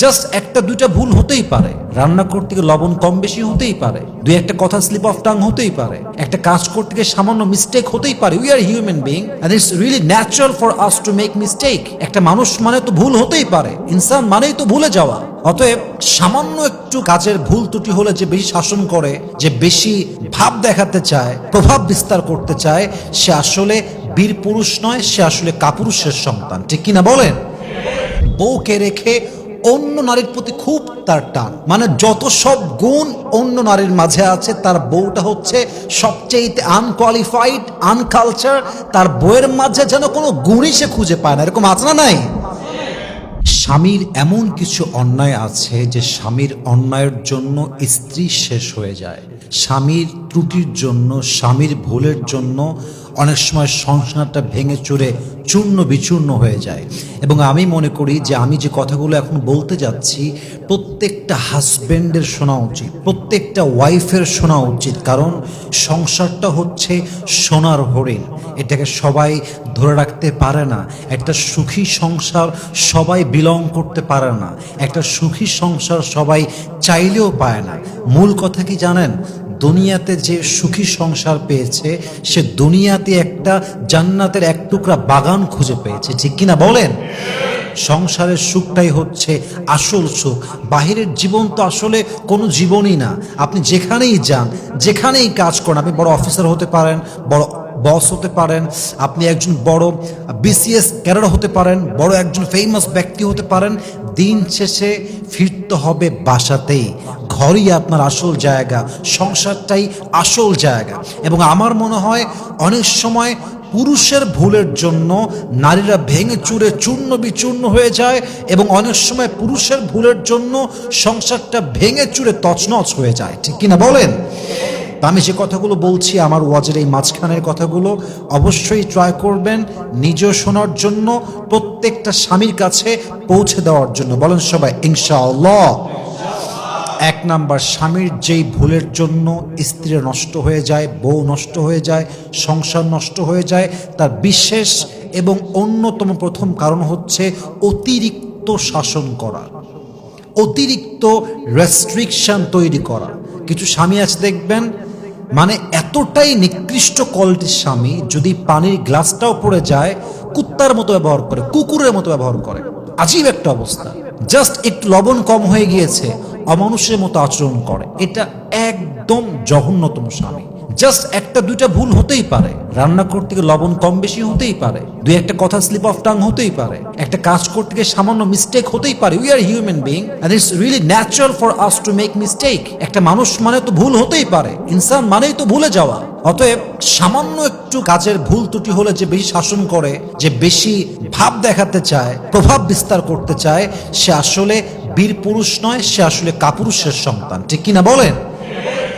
Just একটা দুইটা ভুল হতেই পারে, রান্না করতে গিয়ে লবণ কম বেশি হতেই পারে, দুই একটা কথা স্লিপ অফ টাং হতেই পারে, একটা কাজ করতে গিয়ে সামান্য মিস্টেক হতেই পারে। We are human being and it's really natural for us to make mistake. একটা মানুষ মানে তো ভুল হতেই পারে, ইনসান মানেই তো ভুলে যাওয়া। অতএব সামান্য একটু কাজের ভুল ত্রুটি হলে যে বেশি শাসন করে, যে বেশি ভাব দেখাতে চায়, প্রভাব বিস্তার করতে চায়, সে আসলে বীর পুরুষ নয়, সে আসলে কাপুরুষের সন্তান। ঠিক কিনা বলেন? বউকে রেখে অন্য নারীর প্রতি খুব তার টান, মানে যত সব গুণ অন্য নারীর মাঝে আছে, তার বউটা হচ্ছে সবচেয়ে আনকোয়ালিফাইড, আনকালচার। তার বউয়ের মাঝে যেন কোনো গুণই সে খুঁজে পায় না। এরকম আছে না নাই? স্বামীর এমন কিছু অন্যায় আছে যে স্বামীর অন্যায়ের জন্য স্ত্রী শেষ হয়ে যায়। স্বামীর ত্রুটির জন্য, স্বামীর ভুলের জন্য অনেক সময় সংসারটা ভেঙে চুরে চূর্ণ বিচূর্ণ হয়ে যায়। এবং আমি মনে করি যে আমি যে কথাগুলো এখন বলতে যাচ্ছি প্রত্যেকটা হাজব্যান্ডের শোনা উচিত, প্রত্যেকটা ওয়াইফের শোনা উচিত। কারণ সংসারটা হচ্ছে সোনার হরিণ, এটাকে সবাই ধরে রাখতে পারে না। একটা সুখী সংসার সবাই বিলং করতে পারে না, একটা সুখী সংসার সবাই চাইলেও পায় না। মূল কথা কি জানেন? দুনিয়াতে যে সুখী সংসার পেয়েছে সে দুনিয়াতে একটা জান্নাতের এক টুকরা বাগান খুঁজে পেয়েছে। ঠিক কিনা বলেন? সংসারের সুখটাই হচ্ছে আসল সুখ। বাহিরের জীবন তো আসলে কোনো জীবনই না। আপনি যেখানেই যান, যেখানেই কাজ করেন, আপনি বড় অফিসার হতে পারেন, বড় বস হতে পারেন, আপনি একজন বড় বিসিএস ক্যাডার হতে পারেন, বড় একজন ফেমাস ব্যক্তি হতে পারেন, দিন শেষে ফিরতে হবে বাসাতেই। ঘরই আপনার আসল জায়গা, সংসারটাই আসল জায়গা। এবং আমার মনে হয় অনেক সময় পুরুষের ভুলের জন্য নারীরা ভেঙে চুরে চূর্ণ বিচূর্ণ হয়ে যায়, এবং অনেক সময় পুরুষের ভুলের জন্য সংসারটা ভেঙে চুরে তছনছ হয়ে যায়। ঠিক কিনা বলেন? আমি যে কথাগুলো বলছি আমার ওয়াজের এই মাঝখানের কথাগুলো অবশ্যই ট্রাই করবেন নিজেও শোনার জন্য, প্রত্যেকটা স্বামীর কাছে পৌঁছে দেওয়ার জন্য। বলেন সবাই ইনশাআল্লাহ। এক নাম্বার, স্বামীর যেই ভুলের জন্য স্ত্রী নষ্ট হয়ে যায়, বউ নষ্ট হয়ে যায়, সংসার নষ্ট হয়ে যায়, তার বিশেষ এবং অন্যতম প্রথম কারণ হচ্ছে অতিরিক্ত শাসন করা, অতিরিক্ত রেস্ট্রিকশন তৈরি করা। কিছু স্বামী আছে দেখবেন, মানে এতটাই নিকৃষ্ট কোয়ালিটির স্বামী, যদি পানির গ্লাসটাও পড়ে যায় কুত্তার মতো ব্যবহার করে, কুকুরের মতো ব্যবহার করে। আজীব একটা অবস্থা। জাস্ট একটু লবণ কম হয়ে গিয়েছে অমানুষের মতো আচরণ করে। এটা একদম জঘন্যতম স্বামী। জাস্ট একটা দুইটা ভুল হতেই পারে, রান্না করতে গিয়ে লবণ কম বেশি হতেই পারে, দুই একটা কথা স্লিপ অফ টাং হতেই পারে, একটা কাজ করতে গিয়ে সামান্য মিস্টেক হতেই পারে। We are human being and it's really natural for us to make mistake. একটা মানুষ মানে তো ভুল হতেই পারে, ইনসান মানেই তো ভুলে যাওয়া। অতএব সামান্য একটু কাজের ভুল ত্রুটি হলে যে বেশি শাসন করে, যে বেশি ভাব দেখাতে চায়, প্রভাব বিস্তার করতে চায়, সে আসলে বীর পুরুষ নয়, সে আসলে কাপুরুষের সন্তান। ঠিক কিনা বলেন?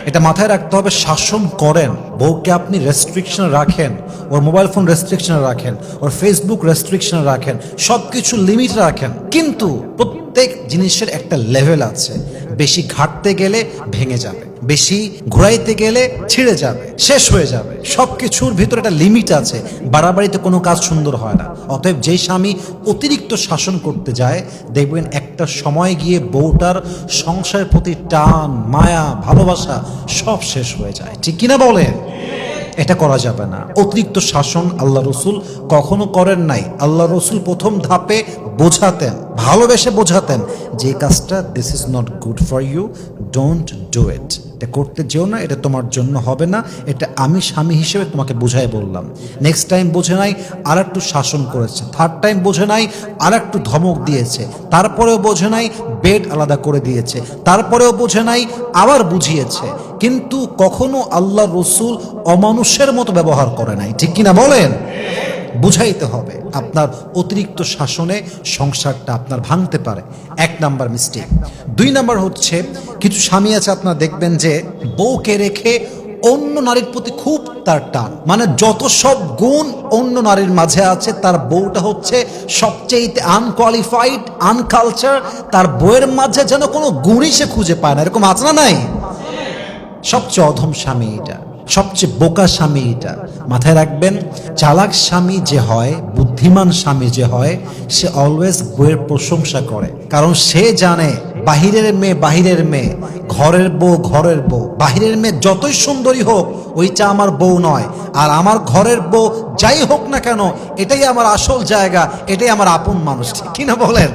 এটা মাথায় রাখতে হবে। শাসন করেন, বউকে আপনি রেস্ট্রিকশনে রাখেন, ওর মোবাইল ফোন রেস্ট্রিকশনে রাখেন, ওর ফেসবুক রেস্ট্রিকশনে রাখেন, সব কিছু লিমিট রাখেন। কিন্তু প্রত্যেক জিনিসের একটা লেভেল আছে। বেশি ঘাটতে গেলে ভেঙে যাবে, বেশি ঘোরাইতে গেলে ছিঁড়ে যাবে, শেষ হয়ে যাবে। সব কিছুর ভিতরে একটা লিমিট আছে। বাড়াবাড়িতে কোনো কাজ সুন্দর হয় না। অতএব যেই স্বামী অতিরিক্ত শাসন করতে যায়, দেখবেন একটা সময় গিয়ে বউটার সংসারের প্রতি টান, মায়া, ভালোবাসা সব শেষ হয়ে যায়। ঠিক কিনা বলেন? এটা করা যাবে না। অতিরিক্ত শাসন আল্লাহ রসুল কখনো করেন নাই। আল্লাহ রসুল প্রথম ধাপে বোঝাতেন, ভালোবেসে বোঝাতেন যে কাজটা this is not good for you, don't do it. এটা করতে যেও না, এটা তোমার জন্য হবে না। এটা আমি স্বামী হিসেবে তোমাকে বুঝাই বললাম। নেক্সট টাইম বোঝে নাই, আর একটু শাসন করেছে। থার্ড টাইম বোঝে নাই, আর একটু ধমক দিয়েছে। তারপরেও বোঝে নাই, বেড আলাদা করে দিয়েছে। তারপরেও বোঝে নাই, আবার বুঝিয়েছে। কিন্তু কখনো আল্লাহ রসুল অমানুষের মতো ব্যবহার করে নাই। ঠিক কিনা বলেন? বুঝাইতে হবে। আপনার অতিরিক্ত শাসনে সংসারটা আপনার ভাঙতে পারে। এক নাম্বার মিস্টেক। দুই নাম্বার হচ্ছে, কিছু স্বামী আছে আপনারা দেখবেন যে বউকে রেখে অন্য নারীর প্রতি খুব তার টান, মানে যত সব গুণ অন্য নারীর মাঝে আছে, তার বউটা হচ্ছে সবচেয়ে আনকোয়ালিফাইড, আনকালচার। তার বউয়ের মাঝে যেন কোনো গুণই সে খুঁজে পায় না। এরকম আছে না নাই? সবচেয়ে অধম স্বামী এটা। সবচেয়ে বোকা স্বামী এটা। মাথায় রাখবেন, চালাক স্বামী যে হয়, বুদ্ধিমান স্বামী যে হয়, সে অলওয়েজ বউয়ের প্রশংসা করে। কারণ সে জানে বাহিরের মেয়ে, ঘরের বউ, বাহিরের মেয়ে যতই সুন্দরী হোক ওইটা আমার বউ নয়, আর আমার ঘরের বউ যাই হোক না কেন এটাই আমার আসল জায়গা, এটাই আমার আপন মানুষ, ঠিক কিনা বলেন?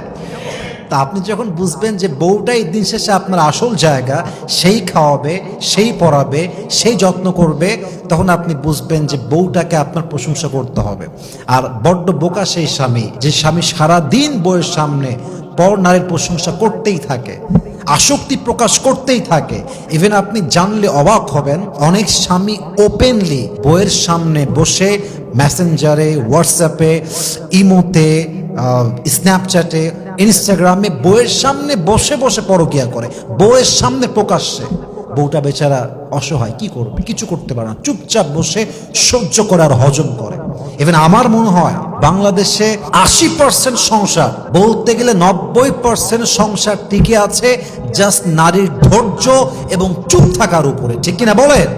তা আপনি যখন বুঝবেন যে বউটাই দিন শেষে আপনার আসল জায়গা, সেই খাওয়াবে, সেই পড়াবে, সেই যত্ন করবে, তখন আপনি বুঝবেন যে বউটাকে আপনার প্রশংসা করতে হবে। আর বড্ড বোকা সেই স্বামী, যে স্বামী সারাদিন বউয়ের সামনে পর নারীর প্রশংসা করতেই থাকে, আসক্তি প্রকাশ করতেই থাকে। ইভেন আপনি জানলে অবাক হবেন, অনেক স্বামী ওপেনলি বউয়ের সামনে বসে মেসেঞ্জারে, হোয়াটসঅ্যাপে, ইমোতে, স্ন্যাপচ্যাটে, ইনস্টাগ্রামে বউয়ের সামনে বসে বসে পরকিয়া করে, বউয়ের সামনে প্রকাশ্যে। বউটা বেচারা অসহায়, কি করবে? কিছু করতে পারে না, চুপচাপ বসে সহ্য করে আর হজম করে। ইভেন আমার মনে হয় বাংলাদেশে 80% সংসার, বলতে গেলে 90% সংসার টিকে আছে জাস্ট নারীর ধৈর্য এবং চুপ থাকার উপরে, ঠিক কিনা বলেন?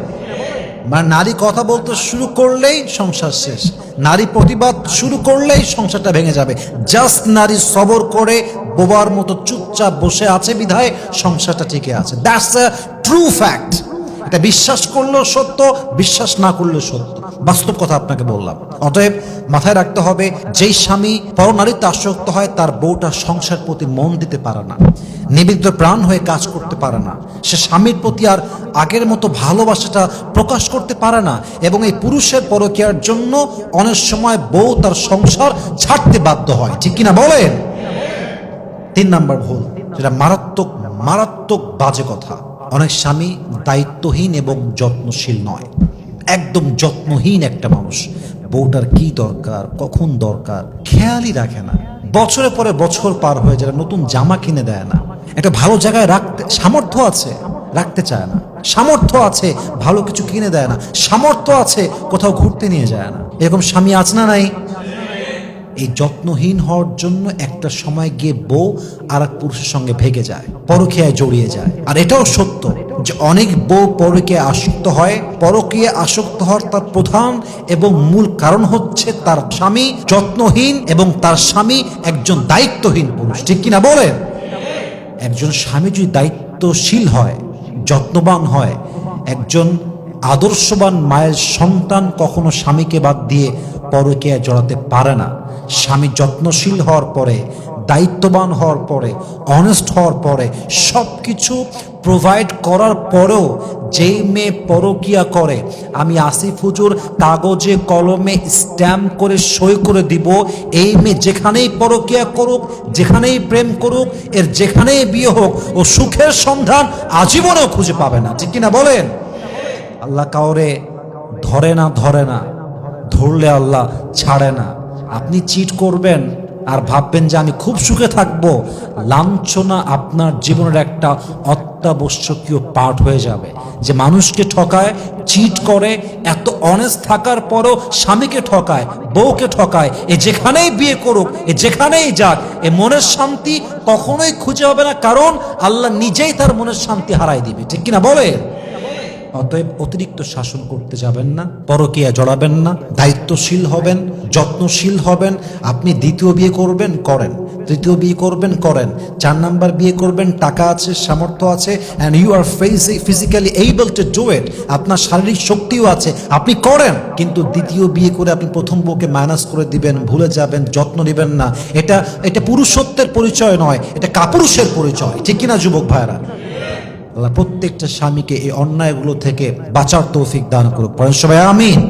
মানে নারী কথা বলতে শুরু করলেই সংসার শেষ, নারী প্রতিবাদ শুরু করলেই সংসারটা ভেঙে যাবে। জাস্ট নারী সবর করে বোবার মতো চুপচাপ বসে আছে বিধায় সংসারটা টিকে আছে। That's a true fact. এটা বিশ্বাস করলেও সত্য, বিশ্বাস না করলেও সত্য, বাস্তব কথা আপনাকে বললাম। অতএব মাথায় রাখতে হবে, যেই স্বামী পরনারীতে আসক্ত হয় তার বউটা সংসার প্রতি মন দিতে পারে না, নিবেদিত প্রাণ হয়ে কাজ করতে পারে না, সে স্বামীর প্রতি আর আগের মতো ভালোবাসাটা প্রকাশ করতে পারে না, এবং এই পুরুষের পরকীয়ার জন্য অনেক সময় বউ তার সংসার ছাড়তে বাধ্য হয়, ঠিক কিনা বলেন? 3 নাম্বার ভুল, যেটা মারাত্মক মারাত্মক বাজে কথা, অনেক স্বামী দায়িত্বহীন এবং যত্নশীল নয়। একদম যত্নহীন একটা মানুষ, বউটার কি দরকার, কখন দরকার খেয়ালই রাখে না। বছরের পরে বছর পার হয়ে যায়, নতুন জামা কিনে দেয় না, একটা ভালো জায়গায় রাখতে সামর্থ্য আছে রাখতে চায় না, সামর্থ্য আছে ভালো কিছু কিনে দেয় না, সামর্থ্য আছে কোথাও ঘুরতে নিয়ে যায় না। এরকম স্বামী আছে না নাই? এই যত্নহীন হওয়ার জন্য একটা সময় গিয়ে বউ আর এক পুরুষের সঙ্গে ভেগে যায়, পরকীয়ায় জড়িয়ে যায়। আর এটাও সত্য যে অনেক বউ পরকীয়ায় আসক্ত হয়। পরকীয়ায় আসক্ত হওয়ার তার প্রধান এবং মূল কারণ হচ্ছে তার স্বামী যত্নহীন এবং তার স্বামী একজন দায়িত্বহীন পুরুষ, ঠিক কিনা বলেন? একজন স্বামী যদি দায়িত্বশীল হয়, যত্নবান হয়, একজন আদর্শবান মায়ের সন্তান কখনো স্বামীকে বাদ দিয়ে পরকীয়ায় জড়াতে পারে না। স্বামী যত্নশীল হওয়ার পরে, দায়িত্ববান হওয়ার পরে, অনেস্ট হওয়ার পরে, সব কিছু প্রোভাইড করার পরেও যেই মেয়ে পরকীয়া করে, আমি আসিফ হুজুর কাগজে কলমে স্ট্যাম্প করে সই করে দিব, এই মেয়ে যেখানেই পরকীয়া করুক, যেখানেই প্রেম করুক, এর যেখানেই বিয়ে হোক, ও সুখের সন্ধান আজীবনেও খুঁজে পাবে না, ঠিক কিনা বলেন? আল্লাহ কাউরে ধরে না, ধরলে আল্লাহ ছাড়ে না। আপনি চিট করবেন আর ভাববেন যে আমি খুব সুখে থাকবো, লাঞ্ছনা আপনার জীবনের একটা অত্যাবশ্যকীয় পার্ট হয়ে যাবে। যে মানুষকে ঠকায়, চিট করে, এত অনেস্ট থাকার পরও স্বামীকে ঠকায়, বউকে ঠকায়, এ যেখানেই বিয়ে করুক, এ যেখানেই যাক, এ মনের শান্তি কখনোই খুঁজে হবে না, কারণ আল্লাহ নিজেই তার মনের শান্তি হারাই দিবে, ঠিক কিনা বলে? অতএব অতিরিক্ত শাসন করতে যাবেন না, পরকীয়া জড়াবেন না, দায়িত্বশীল হবেন, যত্নশীল হবেন। আপনি দ্বিতীয় বিয়ে করবেন, করেন, তৃতীয় বিয়ে করবেন, করেন, 4 নাম্বার বিয়ে করবেন, টাকা আছে, সামর্থ্য আছে, and you are physically able to do it, আপনার শারীরিক শক্তিও আছে, আপনি করেন। কিন্তু দ্বিতীয় বিয়ে করে আপনি প্রথম বউকে মাইনাস করে দিবেন, ভুলে যাবেন, যত্ন নেবেন না, এটা পুরুষত্বের পরিচয় নয়, এটা কাপুরুষের পরিচয়, ঠিক কিনা যুবক ভাইরা? আল্লাহ প্রত্যেকটা স্বামীকে এই অন্যায়গুলো থেকে বাঁচার তৌফিক দান করুক, পড়েন সবাই আমিন।